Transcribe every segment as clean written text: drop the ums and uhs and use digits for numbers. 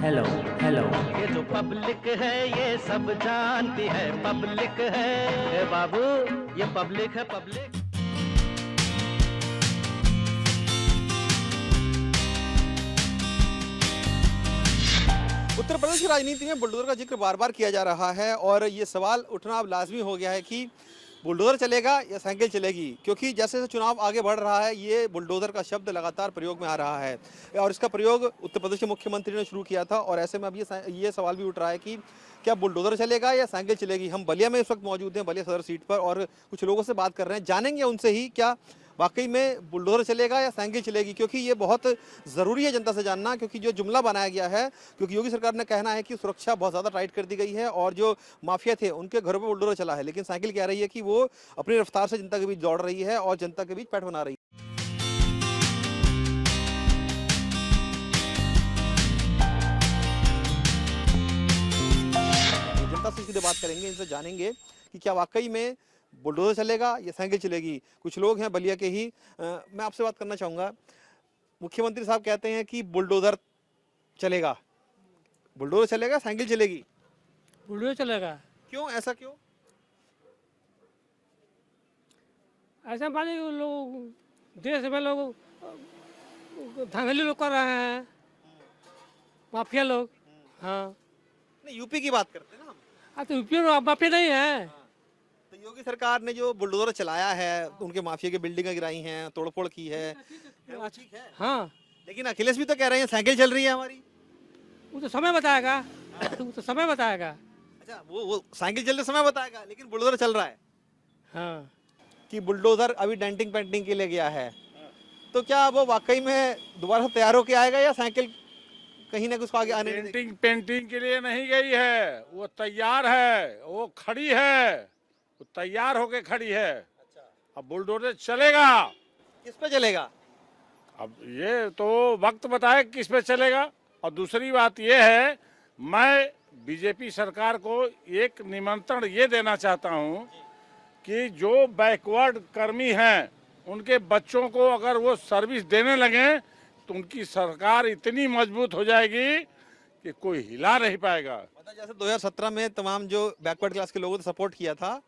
Hello hello. ये जो public है ये सब जानती है, पब्लिक है ए बाबू, ये पब्लिक है पब्लिक। उत्तर प्रदेश की राजनीति में बुलडोजर का जिक्र बार बार किया जा रहा है और ये सवाल उठना अब लाजमी हो गया है कि बुलडोजर चलेगा या साइकिल चलेगी, क्योंकि जैसे जैसे चुनाव आगे बढ़ रहा है ये बुलडोजर का शब्द लगातार प्रयोग में आ रहा है और इसका प्रयोग उत्तर प्रदेश के मुख्यमंत्री ने शुरू किया था। और ऐसे में अब ये सवाल भी उठ रहा है कि क्या बुलडोजर चलेगा या साइकिल चलेगी। हम बलिया में इस वक्त मौजूद हैं, बलिया सदर सीट पर, और कुछ लोगों से बात कर रहे हैं, जानेंगे उनसे ही क्या वाकई में बुलडोजर चलेगा या साइकिल चलेगी, क्योंकि ये बहुत ज़रूरी है जनता से जानना। क्योंकि जो जुमला बनाया गया है, क्योंकि योगी सरकार ने कहना है कि सुरक्षा बहुत ज़्यादा टाइट कर दी गई है और जो माफिया थे उनके घरों पर बुलडोजर चला है, लेकिन साइकिल कह रही है कि वो अपनी रफ्तार से जनता के बीच दौड़ रही है और जनता के बीच पैठ बना रही है। जनता से सीधे बात करेंगे, इनसे जानेंगे कि क्या वाकई में बुलडोजर चलेगा या साइकिल चलेगी। कुछ लोग हैं बलिया के ही। मैं आपसे बात करना चाहूँगा, मुख्यमंत्री साहब कहते हैं कि बुलडोजर चलेगा, बुलडोजर चलेगा साइकिल चलेगी। बुलडोजर चलेगा। क्यों, ऐसा क्यों? ऐसा माने लोग देश में लोग धांधली लोग कर रहे हैं, माफिया लोग। हाँ, नहीं, यूपी की बात करते हैं ना हम। तो यूपी में माफिया नहीं है। तो योगी सरकार ने जो बुलडोजर चलाया है, उनके माफिया की बिल्डिंगें गिराई हैं, तोड़फोड़ की है, वो ठीक है। हाँ, लेकिन अखिलेश भी तो कह रहे हैं साइकिल चल रही है हमारी। वो तो समय बताएगा। वो तो समय बताएगा। अच्छा, वो साइकिल चलते समय बताएगा, लेकिन बुलडोजर चल रहा है। हाँ, कि बुलडोजर अभी डेंटिंग पेंटिंग के लिए गया है, तो क्या वो वाकई में दोबारा से तैयार होके आएगा या साइकिल कहीं ना कुछ आगे आने नहीं देगी? पेंटिंग के लिए नहीं गई है, वो तैयार है, वो खड़ी है, वो तैयार होके खड़ी है। अच्छा, अब बुलडोजर चलेगा। किस पे चलेगा? अब ये तो वक्त बताए किस पे चलेगा। और दूसरी बात ये है, मैं बीजेपी सरकार को एक निमंत्रण ये देना चाहता हूँ कि जो बैकवर्ड कर्मी हैं उनके बच्चों को अगर वो सर्विस देने लगे तो उनकी सरकार इतनी मजबूत हो जाएगी कि कोई हिला नहीं पाएगा। मतलब जैसे 2017 में तमाम जो बैकवर्ड क्लास के लोगों ने सपोर्ट किया था,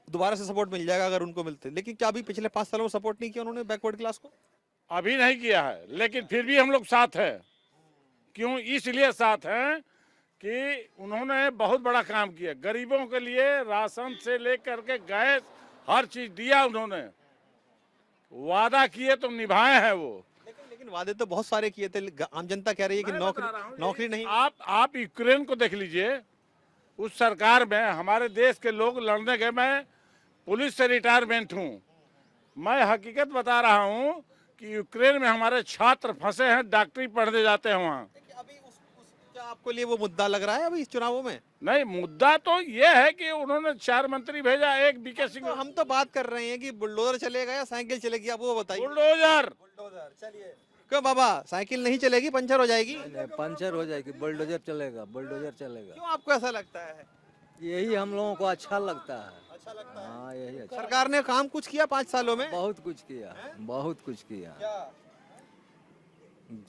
दोबारा से सपोर्ट मिल जाएगा अगर उनको मिलते। लेकिन क्या अभी पिछले 5 सालों में सपोर्ट नहीं किया उन्होंने बैकवर्ड क्लास को? अभी नहीं किया है, लेकिन फिर भी हम लोग साथ हैं। क्यों? इसलिए साथ हैं कि उन्होंने बहुत बड़ा काम किया। गरीबों के लिए राशन से लेकर के गैस हर चीज दिया उन्होंने। वादा किए तो निभाए हैं वो। लेकिन वादे तो बहुत सारे किए थे। आम जनता कह रही है कि नौकरी नहीं। आप यूक्रेन को देख लीजिए। उस सरकार में हमारे देश के लोग लड़ने गए। मैं पुलिस से रिटायरमेंट हूँ। मैं हकीकत बता रहा हूँ कि यूक्रेन में हमारे छात्र फंसे हैं, डॉक्टरी पढ़ने जाते हैं वहाँ। अभी क्या आपको लिए वो मुद्दा लग रहा है अभी इस चुनावों में? नहीं, मुद्दा तो ये है कि उन्होंने 4 मंत्री भेजा, एक बीके सिंह। तो हम तो बात कर रहे हैं कि बुलडोजर चलेगा या साइकिल चलेगी, आप वो बताइए। बुलडोजर। चलिए। क्यों बाबा, साइकिल नहीं चलेगी, पंचर हो जाएगी? पंचर हो जाएगी, बुलडोजर चलेगा, बुलडोजर चलेगा। क्यों आपको ऐसा लगता है? यही हम लोगों को अच्छा लगता है। अच्छा लगता है। हाँ, यही अच्छा। सरकार ने काम कुछ किया 5 सालों में? बहुत कुछ किया, बहुत कुछ किया। क्या?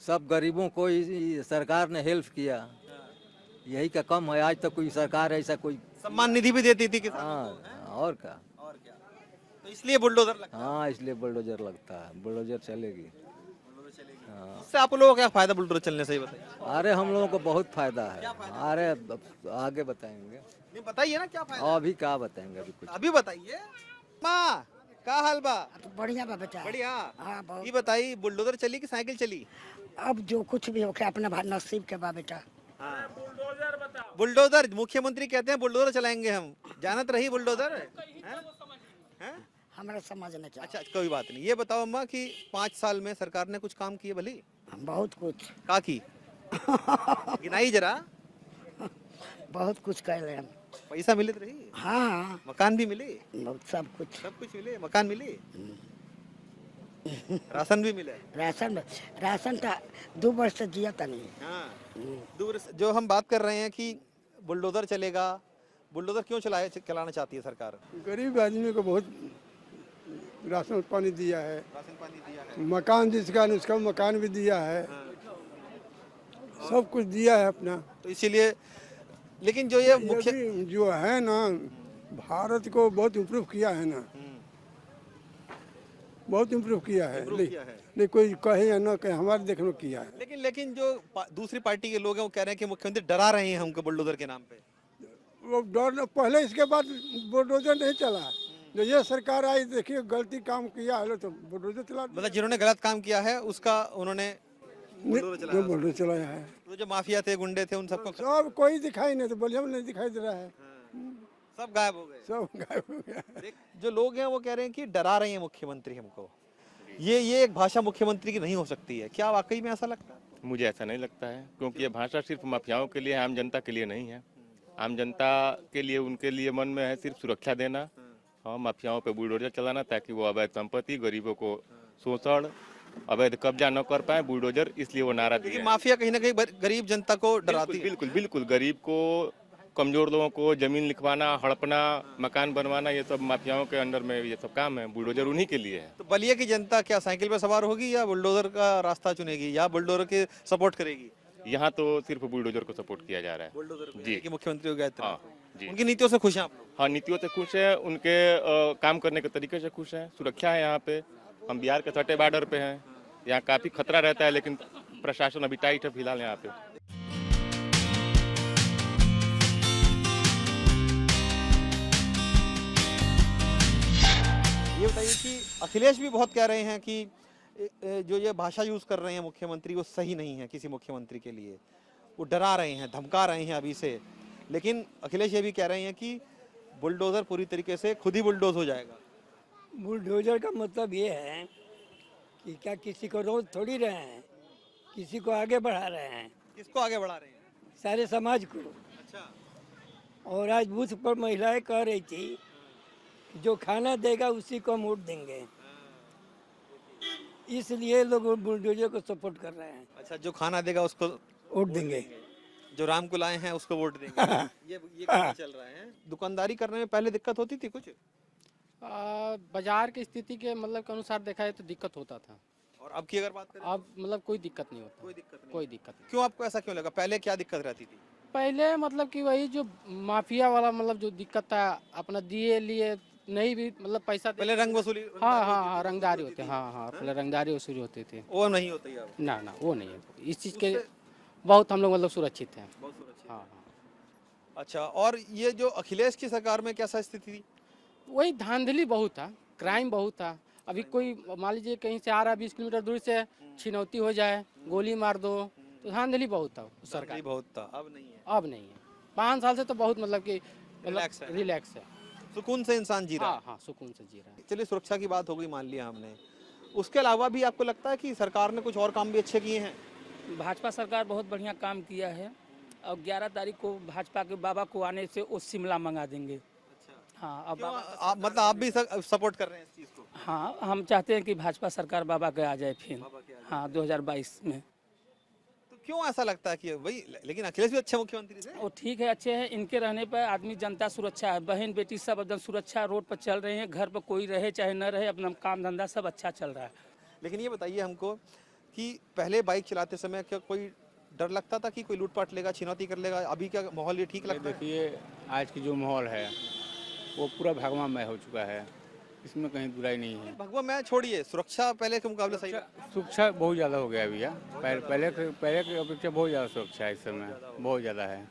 सब गरीबों को सरकार ने हेल्प किया। यही का कम है। आज तक कोई सरकार ऐसा कोई। सम्मान निधि भी देती थी किसानों को। हाँ, और क्या। और क्या? तो इसलिए बुलडोजर लगता है। हाँ, इसलिए बुलडोजर लगता है, बुलडोजर चलेगी। हाँ। इससे आप लोगों को क्या फायदा बुलडोजर चलने से, ही बताइए। अरे हम लोगों को बहुत फायदा है। अरे आगे बताएंगे। नहीं, बताइए ना क्या फायदा। अभी क्या बताएंगे, अभी कुछ। अभी बताइए। माँ का हाल बा? तो बढ़िया बा बेटा। बढ़िया। हाँ, बहुत। ये बताइए, बुलडोजर चली कि साइकिल चली? अब जो कुछ भी होके अपने नसीब के बा बेटा। बुलडोजर, मुख्यमंत्री कहते हैं बुलडोजर चलाएंगे हम। जानत रही बुलडोजर हैं? हमारे समझ में क्या। अच्छा, कोई बात नहीं। ये बताओ अम्मा कि 5 साल में सरकार ने कुछ काम किए भली? बहुत कुछ। का की? गिनाई जरा। बहुत कुछ कैले हम। पैसा मिलत रही? हाँ, मकान भी मिले? बहुत सब कुछ। सब कुछ मिले, मकान मिले, राशन भी मिले। राशन था 2 वर्ष से जिया था नहीं। हाँ, दूर से जो हम बात कर रहे हैं कि बुलडोजर चलेगा, बुलडोजर क्यों चलाना चाहती है सरकार? गरीब आदमी को बहुत राशन पानी दिया है, राशन पानी दिया है। मकान जिसका उसका मकान भी दिया है। सब कुछ दिया है अपना। तो इसीलिए, लेकिन जो ये मुख्य भी जो है ना, भारत को बहुत इम्प्रूव किया है ना, बहुत इम्प्रूव किया है। नहीं कोई कहे या ना कहे, हमारे देखने में किया है। लेकिन जो दूसरी पार्टी के लोग हैं वो कह रहे हैं कि मुख्यमंत्री डरा रहे हैं हमको बुलडोजर के नाम पे। वो डर पहले, इसके बाद बुलडोजर नहीं चला। जो ये सरकार आई, देखिए गलती काम किया है तो बुलडोजर चला। मतलब जिन्होंने गलत काम किया है उसका उन्होंने बुलडोजर चलाया है। तो जो माफिया थे, गुंडे थे, उन सबको सब कोई दिखाई नहीं, तो बोलिए हम नहीं दिखाई दे रहा है, सब गायब हो गए। सब गायब हो गया। जो लोग हैं वो कह रहे हैं कि डरा रहे हैं मुख्यमंत्री हमको। ये एक भाषा मुख्यमंत्री की नहीं हो सकती है। क्या वाकई में ऐसा लगता है? मुझे ऐसा नहीं लगता है, क्योंकि ये भाषा सिर्फ माफियाओं के लिए, आम जनता के लिए नहीं है। आम जनता के लिए, उनके लिए मन में है सिर्फ सुरक्षा देना और माफियाओं पे बुलडोजर चलाना, ताकि वो अवैध संपत्ति, गरीबों को शोषण, अवैध कब्जा न कर पाए बुलडोजर, इसलिए वो नारा दिया है। माफिया कहीं ना कहीं गरीब जनता को डराती है। बिल्कुल बिल्कुल, गरीब को, कमजोर लोगों को जमीन लिखवाना, हड़पना, मकान बनवाना, ये सब माफियाओं के अंडर में ये सब काम है। बुलडोजर उन्हीं के लिए है। तो बलिया की जनता क्या साइकिल पे सवार होगी या बुलडोजर का रास्ता चुनेगी या बुलडोजर के सपोर्ट करेगी? यहाँ तो सिर्फ बुलडोजर को सपोर्ट किया जा रहा है। बुलडोजर जी की मुख्यमंत्री हो गया इतना। हाँ जी, उनकी नीतियों से खुश हैं आप लोग? हाँ, नीतियों से खुश है, उनके काम करने के तरीके से खुश है। सुरक्षा है यहाँ पे। हम बिहार के सटे बॉर्डर पे हैं, यहाँ काफी खतरा रहता है, लेकिन प्रशासन अभी टाइट है फिलहाल यहाँ पे। ये बताइए कि अखिलेश भी बहुत कह रहे हैं कि जो ये भाषा यूज कर रहे हैं मुख्यमंत्री, वो सही नहीं है किसी मुख्यमंत्री के लिए। वो डरा रहे हैं, धमका रहे हैं अभी से। लेकिन अखिलेश ये भी कह रहे हैं कि बुलडोजर पूरी तरीके से खुद ही बुलडोज हो जाएगा। बुलडोजर का मतलब ये है कि क्या किसी को रोज थोड़ी रहे हैं, किसी को आगे बढ़ा रहे हैं, किसको आगे बढ़ा रहे हैं? सारे समाज को। अच्छा, और आज बूथ पर महिलाएं कह रही थी कि जो खाना देगा उसी को हम वोट देंगे, इसलिए लोग बुलडोजर को सपोर्ट कर रहे हैं। अच्छा, जो खाना देगा उसको वोट देंगे, जो राम को लाए हैं उसको वोट देंगे। ये काम चल रहा है। दुकानदारी करने में पहले दिक्कत होती थी कुछ? बाजार की स्थिति के मतलब के अनुसार देखा जाए तो दिक्कत होता था। और अब की अगर बात करें, अब मतलब कोई दिक्कत नहीं होता। कोई दिक्कत नहीं। कोई दिक्कत नहीं। क्यों, आपको ऐसा क्यों लगा? पहले क्या दिक्कत रहती थी? पहले मतलब कि वही जो माफिया वाला मतलब जो दिक्कत था, अपना दिए लिए नहीं भी मतलब पैसा पहले रंग वसूली, हाँ रंगदारी होते, हाँ पहले रंगदारी वसूली होती थी। वो नहीं होती अब। ना वो नहीं है। इस चीज़ के बहुत हम लोग मतलब सुरक्षित हैं। बहुत सुरक्षित। हाँ। अच्छा, और ये जो अखिलेश की सरकार में कैसा स्थिति थी? वही धांधली बहुत था, क्राइम बहुत था। अभी कोई मान लीजिए कहीं से आ रहा है 20 किलोमीटर दूर से, छिनौती हो जाए, गोली मार दो, तो धांधली बहुत था सरकार। बहुत था, अब नहीं है। अब नहीं है। 5 साल से तो बहुत मतलब कि रिलैक्स है, सुकून से इंसान जी रहा है। हाँ सुकून से जी रहा है। चलिए, सुरक्षा की बात हो गई, मान लिया हमने। उसके अलावा भी आपको लगता है कि सरकार ने कुछ और काम भी अच्छे किए हैं? भाजपा सरकार बहुत बढ़िया काम किया है। और 11 तारीख को भाजपा के बाबा को आने से वो शिमला मंगा देंगे। हाँ, अब मतलब आप भी सपोर्ट कर रहे हैं इस चीज को? हाँ, हम चाहते हैं कि भाजपा सरकार बाबा के आ जाए फिर। हाँ, 2022 में। तो क्यों ऐसा लगता है कि वही? लेकिन अखिलेश भी अच्छे मुख्यमंत्री थे। वो ठीक है, अच्छे हैं। इनके रहने पर आदमी, जनता सुरक्षा है, बहन बेटी सब एकदम सुरक्षा, रोड पर चल रहे हैं। घर पर कोई रहे चाहे न रहे, अपना काम धंधा सब अच्छा चल रहा है। लेकिन ये बताइए हमको कि पहले बाइक चलाते समय क्या कोई डर लगता था कि कोई लूटपाट लेगा, छिनौती कर लेगा? अभी क्या माहौल ये ठीक लगता है? देखिए, आज की जो माहौल है वो पूरा भगवामय हो चुका है, इसमें कहीं बुराई नहीं है। भगवा मैं छोड़िए, सुरक्षा पहले के मुकाबले सही है? सुरक्षा बहुत ज़्यादा हो गया भैया। पहले की अपेक्षा बहुत ज़्यादा सुरक्षा है इस समय, बहुत ज़्यादा है।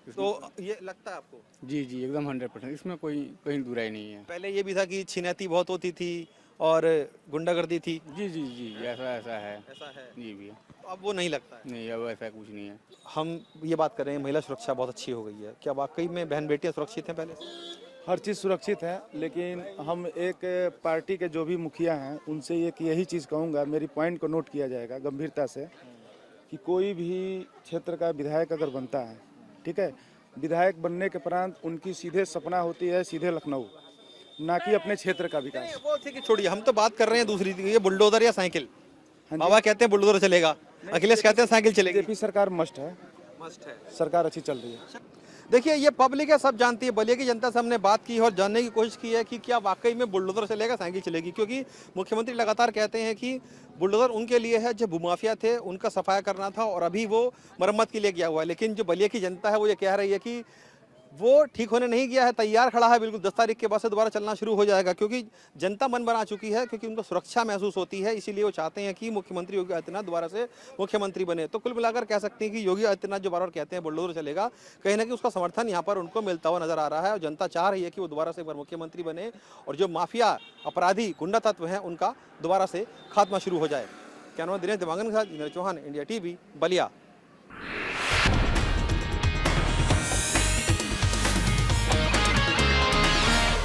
तो ये लगता है आपको? जी एकदम 100%, इसमें कोई कहीं बुराई नहीं है। पहले ये भी था कि छिनैती बहुत होती थी और गुंडागर्दी थी। जी ऐसा है। ऐसा है जी भैया। तो अब वो नहीं लगता है? नहीं, अब ऐसा कुछ नहीं है। हम ये बात कर रहे हैं महिला सुरक्षा बहुत अच्छी हो गई है। क्या वाकई में बहन बेटियां सुरक्षित हैं पहले से? हर चीज़ सुरक्षित है, लेकिन हम एक पार्टी के जो भी मुखिया हैं उनसे यही चीज़ कहूँगा, मेरी पॉइंट को नोट किया जाएगा गंभीरता से, कि कोई भी क्षेत्र का विधायक अगर बनता है, ठीक है, विधायक बनने के उपरांत उनकी सीधे सपना होती है सीधे लखनऊ, ना कि अपने क्षेत्र का विकास। वो ठीक है, छोड़िए, हम तो बात कर रहे हैं दूसरी, ये बुलडोजर या साइकिल। बाबा कहते हैं बुलडोजर चलेगा, अखिलेश कहते हैं साइकिल चलेगी। बीजेपी सरकार मस्ट है, सरकार अच्छी चल रही है। देखिए ये पब्लिक है, सब जानती है। बलिया की जनता से हमने बात की और जानने की कोशिश की है कि क्या वाकई में बुलडोजर चलेगा, साइकिल चलेगी, क्योंकि मुख्यमंत्री लगातार कहते हैं कि बुलडोजर उनके लिए है जो भूमाफिया थे उनका सफाया करना था और अभी वो मरम्मत के लिए गया हुआ है। लेकिन जो बलिया की जनता है वो ये कह रही है कि वो ठीक होने नहीं गया है, तैयार खड़ा है, बिल्कुल 10 तारीख के बाद से दोबारा चलना शुरू हो जाएगा, क्योंकि जनता मन बना चुकी है, क्योंकि उनको सुरक्षा महसूस होती है। इसीलिए वो चाहते हैं कि मुख्यमंत्री योगी आदित्यनाथ दोबारा से मुख्यमंत्री बने। तो कुल मिलाकर कह सकते हैं कि योगी आदित्यनाथ जो बार बार कहते हैं बुलडोजर चलेगा, कहीं ना कहीं उसका समर्थन यहाँ पर उनको मिलता हुआ नजर आ रहा है और जनता चाह रही है कि वो दोबारा से एक बार मुख्यमंत्री बने और जो माफिया अपराधी गुंडा तत्व हैं उनका दोबारा से खात्मा शुरू हो जाए। कैमरा दिनेश दिवांगन के साथ इंद्र चौहान, इंडिया टीवी, बलिया।